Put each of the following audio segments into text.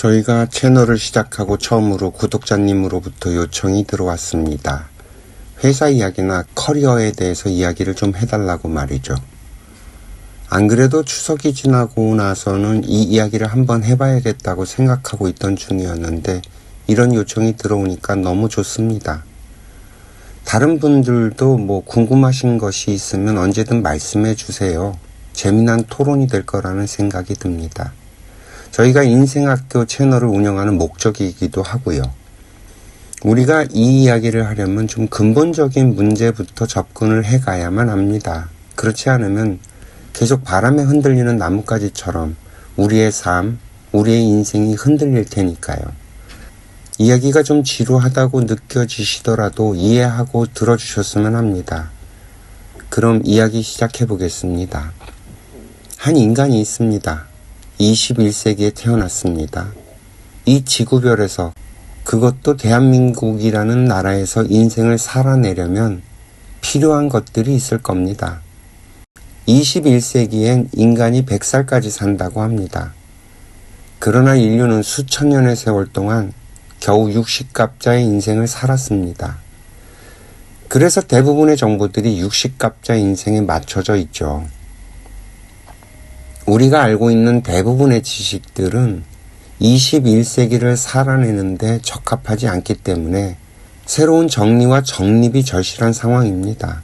저희가 채널을 시작하고 처음으로 구독자님으로부터 요청이 들어왔습니다. 회사 이야기나 커리어에 대해서 이야기를 좀 해달라고 말이죠. 안 그래도 추석이 지나고 나서는 이 이야기를 한번 해봐야겠다고 생각하고 있던 중이었는데 이런 요청이 들어오니까 너무 좋습니다. 다른 분들도 궁금하신 것이 있으면 언제든 말씀해 주세요. 재미난 토론이 될 거라는 생각이 듭니다. 저희가 인생학교 채널을 운영하는 목적이기도 하고요. 우리가 이 이야기를 하려면 좀 근본적인 문제부터 접근을 해가야만 합니다. 그렇지 않으면 계속 바람에 흔들리는 나뭇가지처럼 우리의 삶, 우리의 인생이 흔들릴 테니까요. 이야기가 좀 지루하다고 느껴지시더라도 이해하고 들어주셨으면 합니다. 그럼 이야기 시작해 보겠습니다. 한 인간이 있습니다. 21세기에 태어났습니다. 이 지구별에서, 그것도 대한민국이라는 나라에서 인생을 살아내려면 필요한 것들이 있을 겁니다. 21세기엔 인간이 100살까지 산다고 합니다. 그러나 인류는 수천 년의 세월 동안 겨우 60갑자의 인생을 살았습니다. 그래서 대부분의 정보들이 60갑자 인생에 맞춰져 있죠. 우리가 알고 있는 대부분의 지식들은 21세기를 살아내는데 적합하지 않기 때문에 새로운 정리와 정립이 절실한 상황입니다.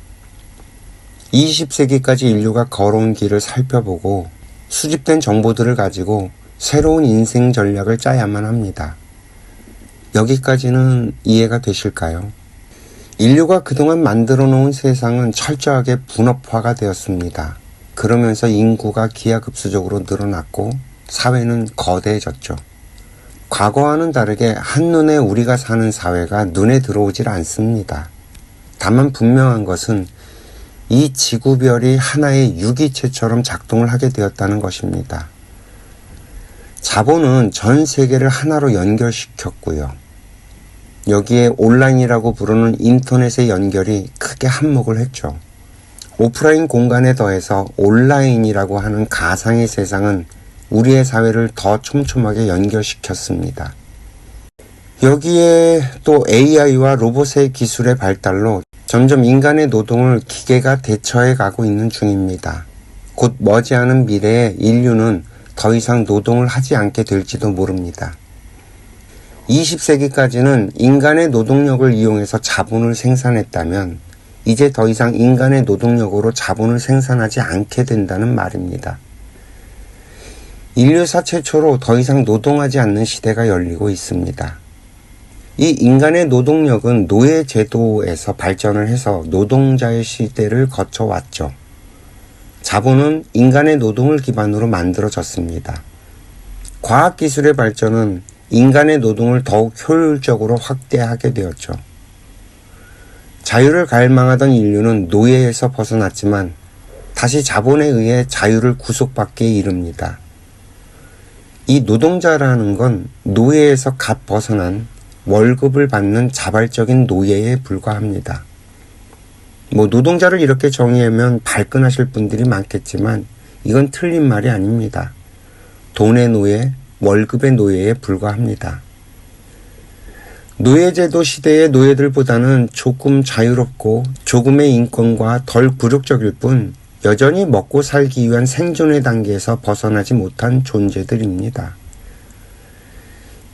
20세기까지 인류가 걸어온 길을 살펴보고 수집된 정보들을 가지고 새로운 인생 전략을 짜야만 합니다. 여기까지는 이해가 되실까요? 인류가 그동안 만들어 놓은 세상은 철저하게 분업화가 되었습니다. 그러면서 인구가 기하급수적으로 늘어났고 사회는 거대해졌죠. 과거와는 다르게 한눈에 우리가 사는 사회가 눈에 들어오질 않습니다. 다만 분명한 것은 이 지구별이 하나의 유기체처럼 작동을 하게 되었다는 것입니다. 자본은 전 세계를 하나로 연결시켰고요. 여기에 온라인이라고 부르는 인터넷의 연결이 크게 한몫을 했죠. 오프라인 공간에 더해서 온라인이라고 하는 가상의 세상은 우리의 사회를 더 촘촘하게 연결시켰습니다. 여기에 또 AI와 로봇의 기술의 발달로 점점 인간의 노동을 기계가 대처해 가고 있는 중입니다. 곧 머지않은 미래에 인류는 더 이상 노동을 하지 않게 될지도 모릅니다. 20세기까지는 인간의 노동력을 이용해서 자본을 생산했다면 이제 더 이상 인간의 노동력으로 자본을 생산하지 않게 된다는 말입니다. 인류사 최초로 더 이상 노동하지 않는 시대가 열리고 있습니다. 이 인간의 노동력은 노예 제도에서 발전을 해서 노동자의 시대를 거쳐왔죠. 자본은 인간의 노동을 기반으로 만들어졌습니다. 과학기술의 발전은 인간의 노동을 더욱 효율적으로 확대하게 되었죠. 자유를 갈망하던 인류는 노예에서 벗어났지만 다시 자본에 의해 자유를 구속받기에 이릅니다. 이 노동자라는 건 노예에서 갓 벗어난 월급을 받는 자발적인 노예에 불과합니다. 노동자를 이렇게 정의하면 발끈하실 분들이 많겠지만 이건 틀린 말이 아닙니다. 돈의 노예, 월급의 노예에 불과합니다. 노예제도 시대의 노예들보다는 조금 자유롭고 조금의 인권과 덜 굴욕적일 뿐 여전히 먹고 살기 위한 생존의 단계에서 벗어나지 못한 존재들입니다.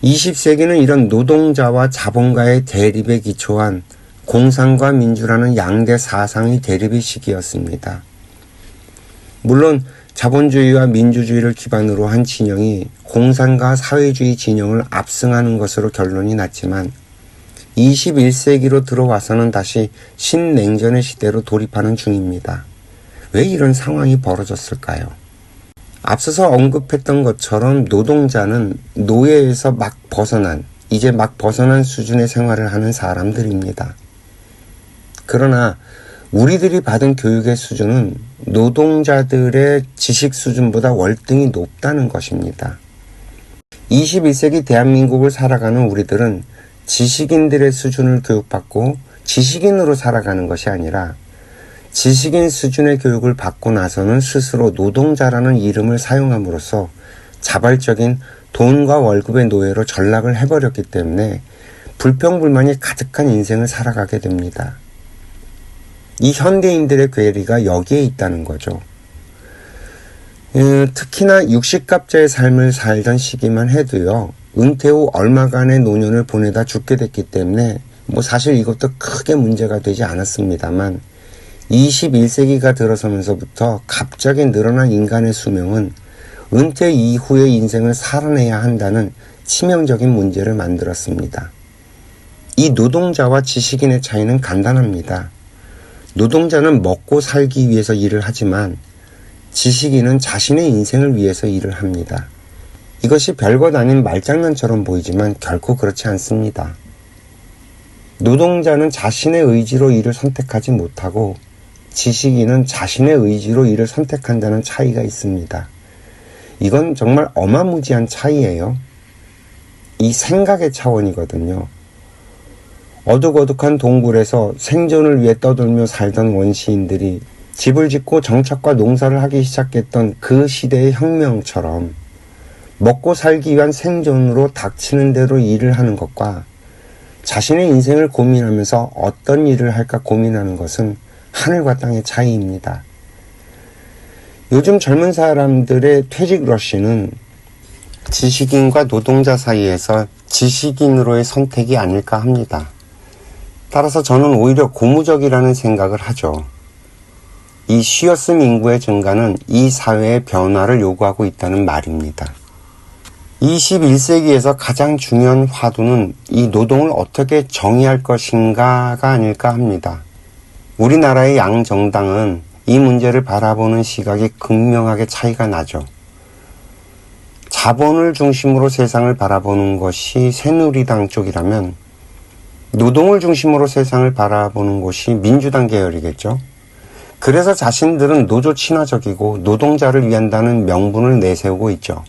20세기는 이런 노동자와 자본가의 대립에 기초한 공산과 민주라는 양대 사상의 대립의 시기였습니다. 물론 자본주의와 민주주의를 기반으로 한 진영이 공산과 사회주의 진영을 압승하는 것으로 결론이 났지만 21세기로 들어와서는 다시 신냉전의 시대로 돌입하는 중입니다. 왜 이런 상황이 벌어졌을까요? 앞서서 언급했던 것처럼 노동자는 노예에서 이제 막 벗어난 수준의 생활을 하는 사람들입니다. 그러나 우리들이 받은 교육의 수준은 노동자들의 지식 수준보다 월등히 높다는 것입니다. 21세기 대한민국을 살아가는 우리들은 지식인들의 수준을 교육받고 지식인으로 살아가는 것이 아니라 지식인 수준의 교육을 받고 나서는 스스로 노동자라는 이름을 사용함으로써 자발적인 돈과 월급의 노예로 전락을 해버렸기 때문에 불평불만이 가득한 인생을 살아가게 됩니다. 이 현대인들의 괴리가 여기에 있다는 거죠. 특히나 60갑자의 삶을 살던 시기만 해도요, 은퇴 후 얼마간의 노년을 보내다 죽게 됐기 때문에 사실 이것도 크게 문제가 되지 않았습니다만 21세기가 들어서면서부터 갑자기 늘어난 인간의 수명은 은퇴 이후의 인생을 살아내야 한다는 치명적인 문제를 만들었습니다. 이 노동자와 지식인의 차이는 간단합니다. 노동자는 먹고 살기 위해서 일을 하지만 지식인은 자신의 인생을 위해서 일을 합니다. 이것이 별것 아닌 말장난처럼 보이지만 결코 그렇지 않습니다. 노동자는 자신의 의지로 일을 선택하지 못하고 지식인은 자신의 의지로 일을 선택한다는 차이가 있습니다. 이건 정말 어마무지한 차이예요. 이 생각의 차원이거든요. 어둑어둑한 동굴에서 생존을 위해 떠돌며 살던 원시인들이 집을 짓고 정착과 농사를 하기 시작했던 그 시대의 혁명처럼 먹고 살기 위한 생존으로 닥치는 대로 일을 하는 것과 자신의 인생을 고민하면서 어떤 일을 할까 고민하는 것은 하늘과 땅의 차이입니다. 요즘 젊은 사람들의 퇴직 러쉬는 지식인과 노동자 사이에서 지식인으로의 선택이 아닐까 합니다. 따라서 저는 오히려 고무적이라는 생각을 하죠. 이 쉬어쓴 인구의 증가는 이 사회의 변화를 요구하고 있다는 말입니다. 21세기에서 가장 중요한 화두는 이 노동을 어떻게 정의할 것인가가 아닐까 합니다. 우리나라의 양정당은 이 문제를 바라보는 시각이 극명하게 차이가 나죠. 자본을 중심으로 세상을 바라보는 것이 새누리당 쪽이라면 노동을 중심으로 세상을 바라보는 곳이 민주당 계열이겠죠. 그래서 자신들은 노조 친화적이고 노동자를 위한다는 명분을 내세우고 있죠.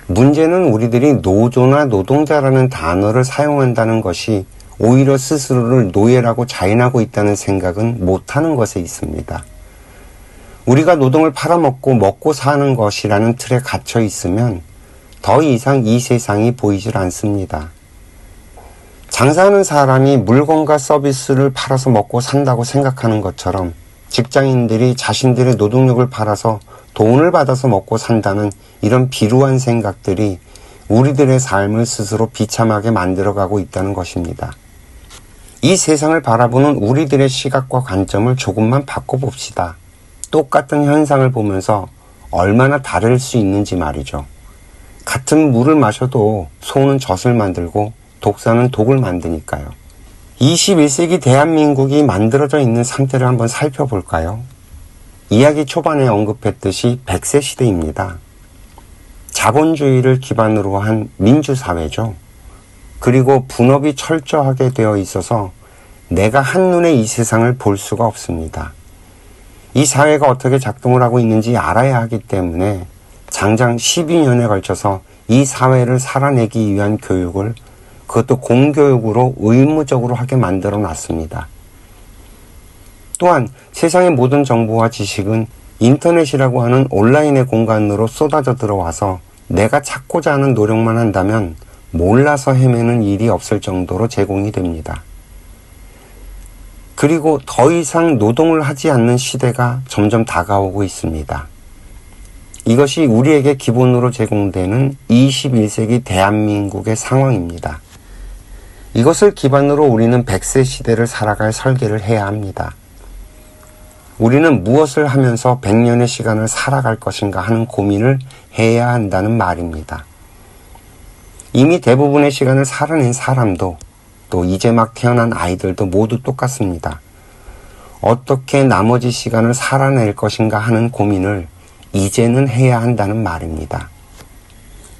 문제는 우리들이 노조나 노동자라는 단어를 사용한다는 것이 오히려 스스로를 노예라고 자인하고 있다는 생각은 못하는 것에 있습니다. 우리가 노동을 팔아먹고 먹고 사는 것이라는 틀에 갇혀 있으면 더 이상 이 세상이 보이질 않습니다. 장사하는 사람이 물건과 서비스를 팔아서 먹고 산다고 생각하는 것처럼 직장인들이 자신들의 노동력을 팔아서 돈을 받아서 먹고 산다는 이런 비루한 생각들이 우리들의 삶을 스스로 비참하게 만들어가고 있다는 것입니다. 이 세상을 바라보는 우리들의 시각과 관점을 조금만 바꿔봅시다. 똑같은 현상을 보면서 얼마나 다를 수 있는지 말이죠. 같은 물을 마셔도 소는 젖을 만들고 독사는 독을 만드니까요. 21세기 대한민국이 만들어져 있는 상태를 한번 살펴볼까요? 이야기 초반에 언급했듯이 100세 시대입니다. 자본주의를 기반으로 한 민주사회죠. 그리고 분업이 철저하게 되어 있어서 내가 한눈에 이 세상을 볼 수가 없습니다. 이 사회가 어떻게 작동을 하고 있는지 알아야 하기 때문에 장장 12년에 걸쳐서 이 사회를 살아내기 위한 교육을 그것도 공교육으로 의무적으로 하게 만들어 놨습니다. 또한 세상의 모든 정보와 지식은 인터넷이라고 하는 온라인의 공간으로 쏟아져 들어와서 내가 찾고자 하는 노력만 한다면 몰라서 헤매는 일이 없을 정도로 제공이 됩니다. 그리고 더 이상 노동을 하지 않는 시대가 점점 다가오고 있습니다. 이것이 우리에게 기본으로 제공되는 21세기 대한민국의 상황입니다. 이것을 기반으로 우리는 100세 시대를 살아갈 설계를 해야 합니다. 우리는 무엇을 하면서 100년의 시간을 살아갈 것인가 하는 고민을 해야 한다는 말입니다. 이미 대부분의 시간을 살아낸 사람도 또 이제 막 태어난 아이들도 모두 똑같습니다. 어떻게 나머지 시간을 살아낼 것인가 하는 고민을 이제는 해야 한다는 말입니다.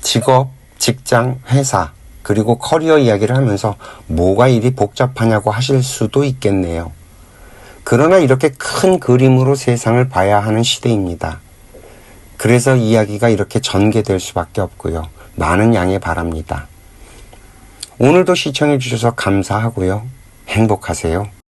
직업, 직장, 회사, 그리고 커리어 이야기를 하면서 뭐가 이리 복잡하냐고 하실 수도 있겠네요. 그러나 이렇게 큰 그림으로 세상을 봐야 하는 시대입니다. 그래서 이야기가 이렇게 전개될 수밖에 없고요. 많은 양해 바랍니다. 오늘도 시청해 주셔서 감사하고요. 행복하세요.